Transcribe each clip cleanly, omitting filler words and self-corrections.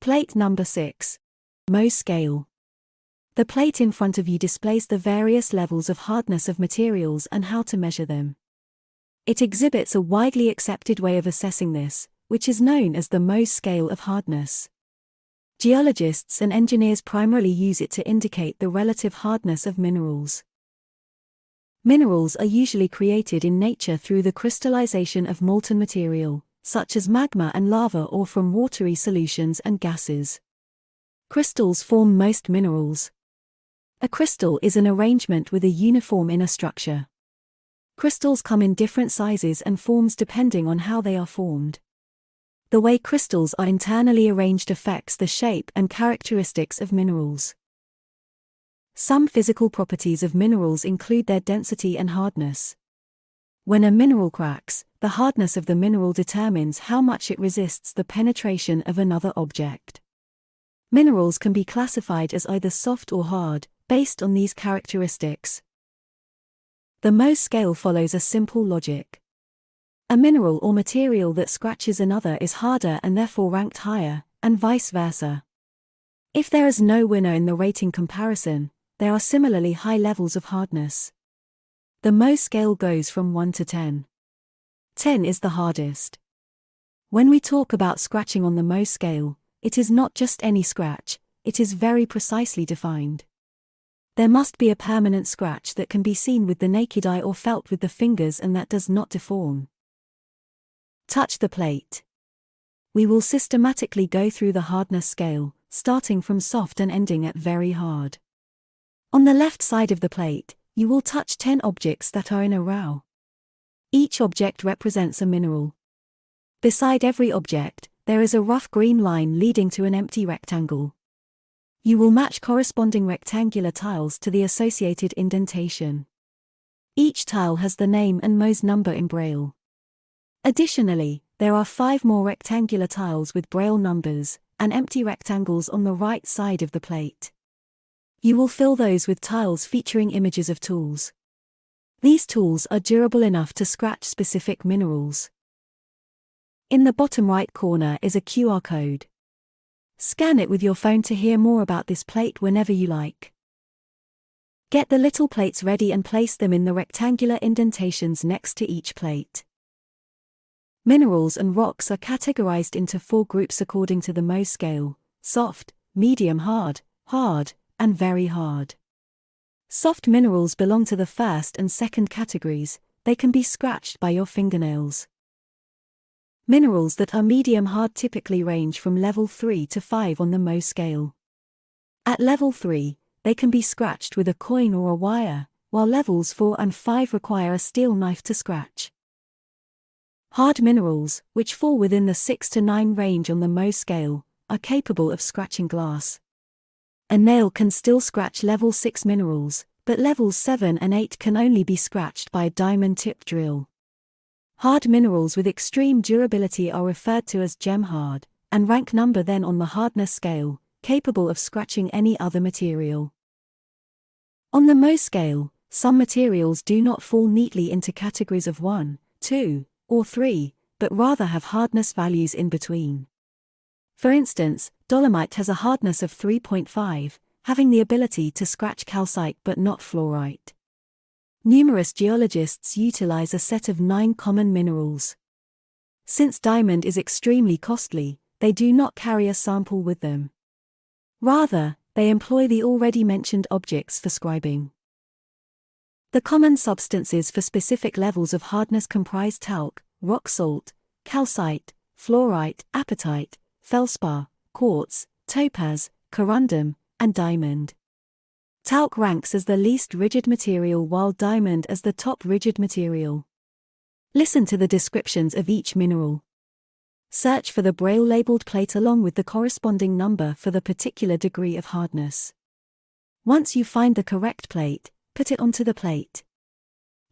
Plate number 6. Mohs scale. The plate in front of you displays the various levels of hardness of materials and how to measure them. It exhibits a widely accepted way of assessing this, which is known as the Mohs scale of hardness. Geologists and engineers primarily use it to indicate the relative hardness of minerals. Minerals are usually created in nature through the crystallization of molten material, such as magma and lava, or from watery solutions and gases. Crystals form most minerals. A crystal is an arrangement with a uniform inner structure. Crystals come in different sizes and forms depending on how they are formed. The way crystals are internally arranged affects the shape and characteristics of minerals. Some physical properties of minerals include their density and hardness. When a mineral cracks, the hardness of the mineral determines how much it resists the penetration of another object. Minerals can be classified as either soft or hard, based on these characteristics. The Mohs scale follows a simple logic. A mineral or material that scratches another is harder and therefore ranked higher, and vice versa. If there is no winner in the rating comparison, there are similarly high levels of hardness. The Mohs scale goes from 1 to 10. 10 is the hardest. When we talk about scratching on the Mohs scale, it is not just any scratch, it is very precisely defined. There must be a permanent scratch that can be seen with the naked eye or felt with the fingers and that does not deform. Touch the plate. We will systematically go through the hardness scale, starting from soft and ending at very hard. On the left side of the plate, you will touch 10 objects that are in a row. Each object represents a mineral. Beside every object, there is a rough green line leading to an empty rectangle. You will match corresponding rectangular tiles to the associated indentation. Each tile has the name and Mohs number in Braille. Additionally, there are 5 more rectangular tiles with Braille numbers, and empty rectangles on the right side of the plate. You will fill those with tiles featuring images of tools. These tools are durable enough to scratch specific minerals. In the bottom right corner is a QR code. Scan it with your phone to hear more about this plate whenever you like. Get the little plates ready and place them in the rectangular indentations next to each plate. Minerals and rocks are categorized into 4 groups according to the Mohs scale: soft, medium hard, hard, and very hard. Soft minerals belong to the first and second categories, they can be scratched by your fingernails. Minerals that are medium hard typically range from level 3 to 5 on the Mohs scale. At level 3, they can be scratched with a coin or a wire, while levels 4 and 5 require a steel knife to scratch. Hard minerals, which fall within the 6 to 9 range on the Mohs scale, are capable of scratching glass. A nail can still scratch level 6 minerals, but levels 7 and 8 can only be scratched by a diamond-tipped drill. Hard minerals with extreme durability are referred to as gem-hard, and rank number then on the hardness scale, capable of scratching any other material. On the Mohs scale, some materials do not fall neatly into categories of 1, 2, or 3, but rather have hardness values in between. For instance, dolomite has a hardness of 3.5, having the ability to scratch calcite but not fluorite. Numerous geologists utilize a set of 9 common minerals. Since diamond is extremely costly, they do not carry a sample with them. Rather, they employ the already mentioned objects for scribing. The common substances for specific levels of hardness comprise talc, rock salt, calcite, fluorite, apatite, feldspar, quartz, topaz, corundum, and diamond. Talc ranks as the least rigid material while diamond as the top rigid material. Listen to the descriptions of each mineral. Search for the Braille-labeled plate along with the corresponding number for the particular degree of hardness. Once you find the correct plate, put it onto the plate.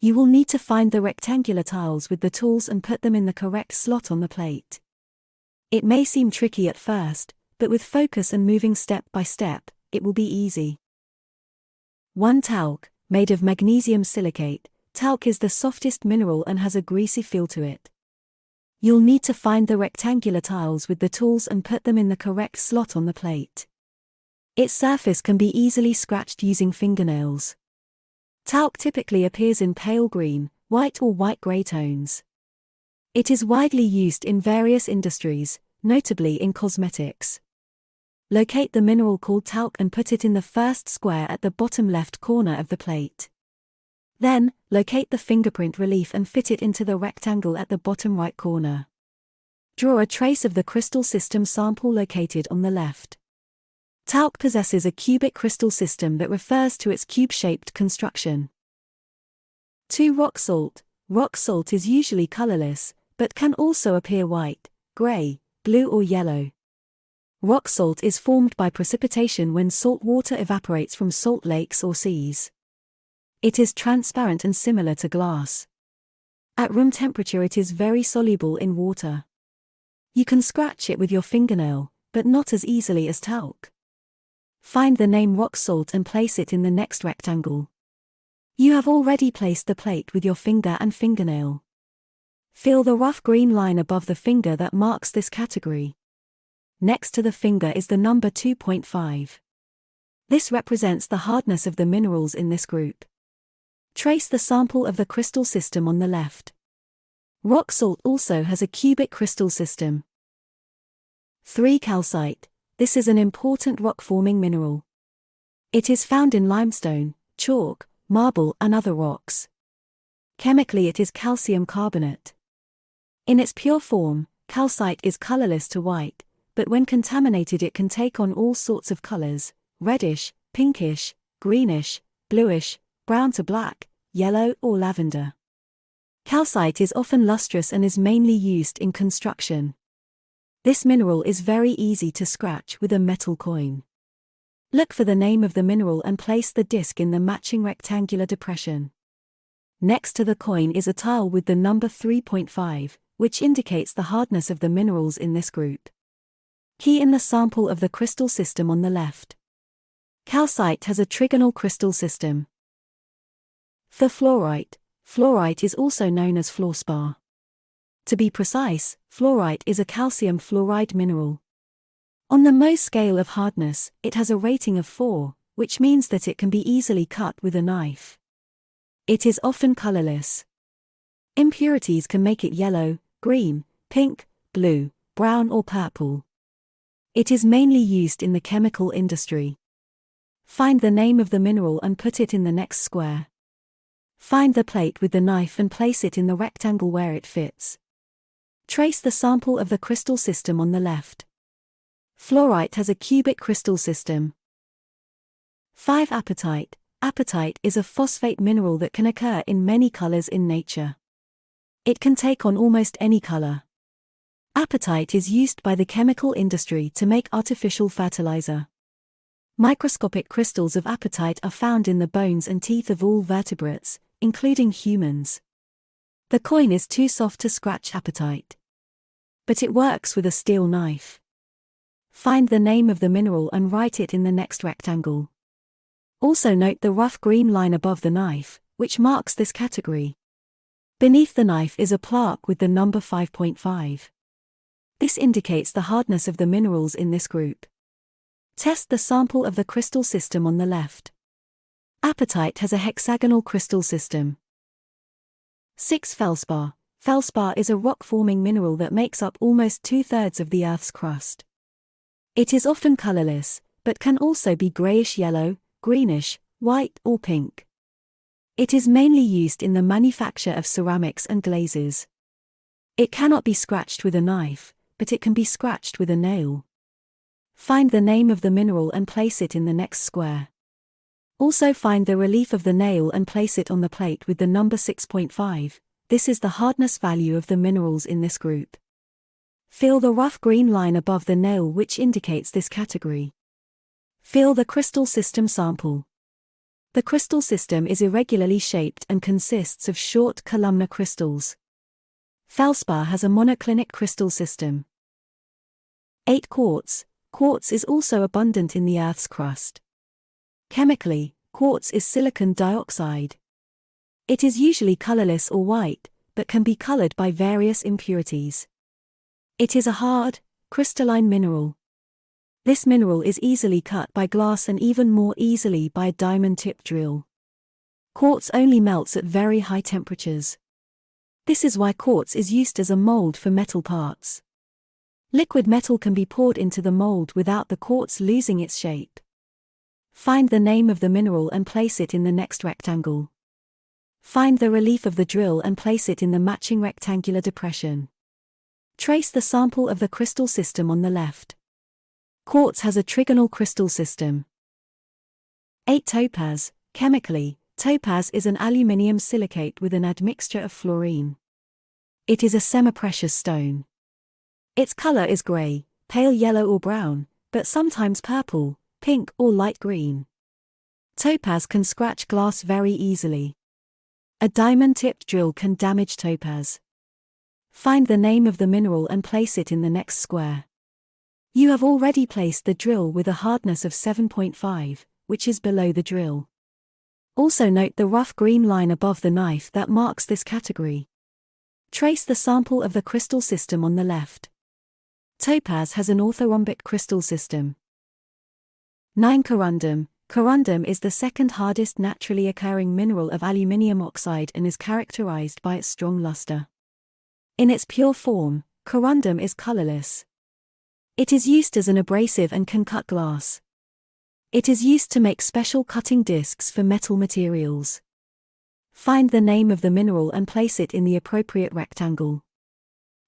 You will need to find the rectangular tiles with the tools and put them in the correct slot on the plate. It may seem tricky at first, but with focus and moving step by step, it will be easy. 1. Talc, made of magnesium silicate. Talc is the softest mineral and has a greasy feel to it. You'll need to find the rectangular tiles with the tools and put them in the correct slot on the plate. Its surface can be easily scratched using fingernails. Talc typically appears in pale green, white or white-gray tones. It is widely used in various industries, notably in cosmetics. Locate the mineral called talc and put it in the first square at the bottom left corner of the plate. Then, locate the fingerprint relief and fit it into the rectangle at the bottom right corner. Draw a trace of the crystal system sample located on the left. Talc possesses a cubic crystal system that refers to its cube-shaped construction. 2. Rock salt. Rock salt is usually colorless, but can also appear white, gray, blue or yellow. Rock salt is formed by precipitation when salt water evaporates from salt lakes or seas. It is transparent and similar to glass. At room temperature it is very soluble in water. You can scratch it with your fingernail, but not as easily as talc. Find the name rock salt and place it in the next rectangle. You have already placed the plate with your finger and fingernail. Feel the rough green line above the finger that marks this category. Next to the finger is the number 2.5. This represents the hardness of the minerals in this group. Trace the sample of the crystal system on the left. Rock salt also has a cubic crystal system. 3. Calcite. This is an important rock-forming mineral. It is found in limestone, chalk, marble and other rocks. Chemically it is calcium carbonate. In its pure form, calcite is colorless to white, but when contaminated it can take on all sorts of colors: reddish, pinkish, greenish, bluish, brown to black, yellow or lavender. Calcite is often lustrous and is mainly used in construction. This mineral is very easy to scratch with a metal coin. Look for the name of the mineral and place the disc in the matching rectangular depression. Next to the coin is a tile with the number 3.5, which indicates the hardness of the minerals in this group. Key in the sample of the crystal system on the left. Calcite has a trigonal crystal system. For fluorite. Fluorite is also known as fluorspar. To be precise, fluorite is a calcium fluoride mineral. On the Mohs scale of hardness, it has a rating of 4, which means that it can be easily cut with a knife. It is often colorless. Impurities can make it yellow, green, pink, blue, brown or purple. It is mainly used in the chemical industry. Find the name of the mineral and put it in the next square. Find the plate with the knife and place it in the rectangle where it fits. Trace the sample of the crystal system on the left. Fluorite has a cubic crystal system. 5. Apatite. Apatite is a phosphate mineral that can occur in many colors in nature. It can take on almost any color. Apatite is used by the chemical industry to make artificial fertilizer. Microscopic crystals of apatite are found in the bones and teeth of all vertebrates, including humans. The coin is too soft to scratch apatite. But it works with a steel knife. Find the name of the mineral and write it in the next rectangle. Also note the rough green line above the knife, which marks this category. Beneath the knife is a plaque with the number 5.5. This indicates the hardness of the minerals in this group. Test the sample of the crystal system on the left. Apatite has a hexagonal crystal system. 6. Feldspar. Feldspar is a rock-forming mineral that makes up almost 2/3 of the Earth's crust. It is often colorless, but can also be grayish-yellow, greenish, white or pink. It is mainly used in the manufacture of ceramics and glazes. It cannot be scratched with a knife, but it can be scratched with a nail. Find the name of the mineral and place it in the next square. Also find the relief of the nail and place it on the plate with the number 6.5. This is the hardness value of the minerals in this group. Feel the rough green line above the nail which indicates this category. Feel the crystal system sample. The crystal system is irregularly shaped and consists of short columnar crystals. Feldspar has a monoclinic crystal system. 8. Quartz. Quartz is also abundant in the Earth's crust. Chemically, quartz is silicon dioxide. It is usually colorless or white, but can be colored by various impurities. It is a hard, crystalline mineral. This mineral is easily cut by glass and even more easily by a diamond-tipped drill. Quartz only melts at very high temperatures. This is why quartz is used as a mold for metal parts. Liquid metal can be poured into the mold without the quartz losing its shape. Find the name of the mineral and place it in the next rectangle. Find the relief of the drill and place it in the matching rectangular depression. Trace the sample of the crystal system on the left. Quartz has a trigonal crystal system. 8. Topaz. Chemically, topaz is an aluminium silicate with an admixture of fluorine. It is a semi-precious stone. Its color is gray, pale yellow or brown, but sometimes purple, pink or light green. Topaz can scratch glass very easily. A diamond-tipped drill can damage topaz. Find the name of the mineral and place it in the next square. You have already placed the drill with a hardness of 7.5, which is below the drill. Also note the rough green line above the knife that marks this category. Trace the sample of the crystal system on the left. Topaz has an orthorhombic crystal system. 9. Corundum. Corundum is the second hardest naturally occurring mineral of aluminium oxide and is characterized by its strong luster. In its pure form, corundum is colorless. It is used as an abrasive and can cut glass. It is used to make special cutting discs for metal materials. Find the name of the mineral and place it in the appropriate rectangle.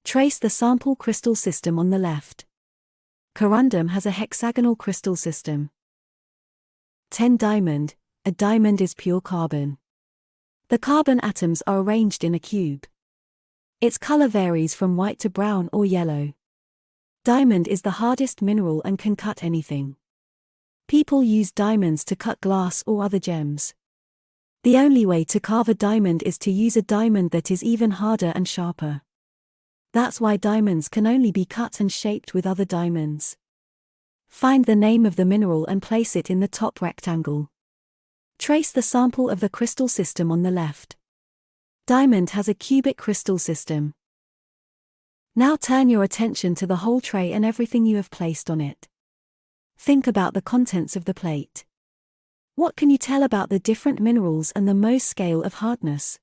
Trace the sample crystal system on the left. Corundum has a hexagonal crystal system. 10. Diamond. A diamond is pure carbon. The carbon atoms are arranged in a cube. Its color varies from white to brown or yellow. Diamond is the hardest mineral and can cut anything. People use diamonds to cut glass or other gems. The only way to carve a diamond is to use a diamond that is even harder and sharper. That's why diamonds can only be cut and shaped with other diamonds. Find the name of the mineral and place it in the top rectangle. Trace the sample of the crystal system on the left. Diamond has a cubic crystal system. Now turn your attention to the whole tray and everything you have placed on it. Think about the contents of the plate. What can you tell about the different minerals and the Mohs scale of hardness?